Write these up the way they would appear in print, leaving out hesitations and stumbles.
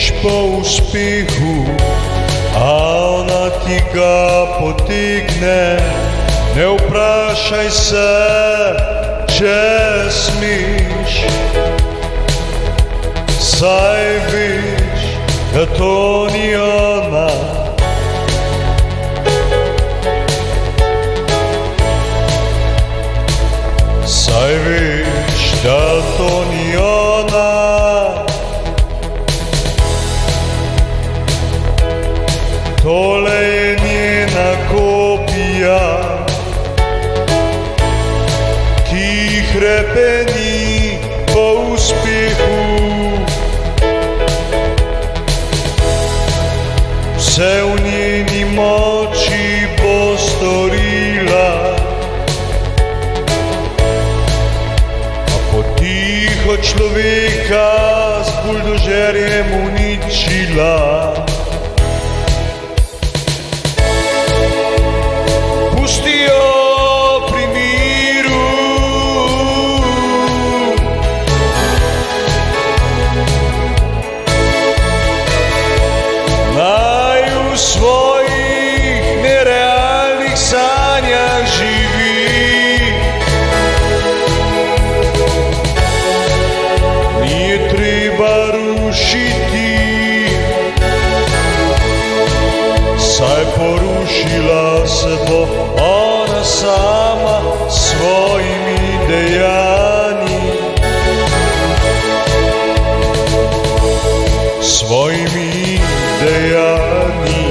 težiš po uspehu, a ona ti ga potegne. Ne vprašaj se, če smeš, saj veš, da to ni ona. Saj veš, da to ni ona. Tole je njena kopija, ki hrepeni po uspehu. Vse v njeni moči bo storila, a potiho človeka z buldožerjem uničila. Pusti jo pri miru, naj v svojih nerealnih sanjah živi. Ni je treba rušiti, saj porušila se bo ona sama s svojimi dejanji. Svojimi dejanji.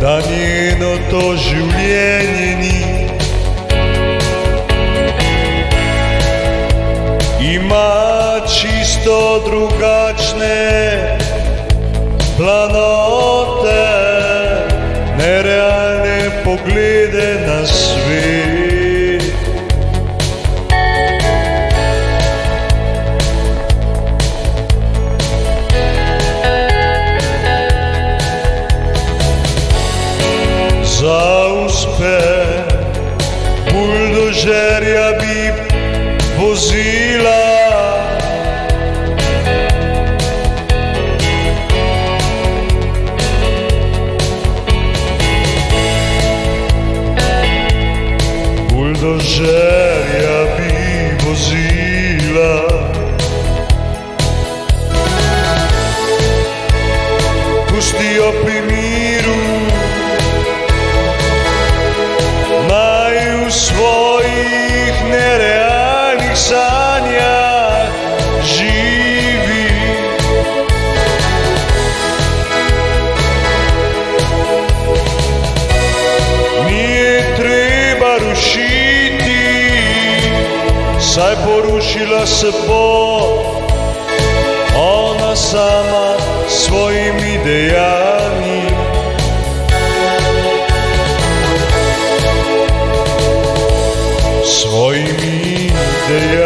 Da njeno to življenje ni, ima čisto drugačne planote, nerealne poglede na svet. Za uspeh buldožerja bi vozila, buldožerja bi vozila. Pusti jo pri miru, naj v svojih nerealnih sanjah živi. Ni je treba rušiti, saj porušila se bo ona sama s svojimi dejanji. Svojimi dejanji.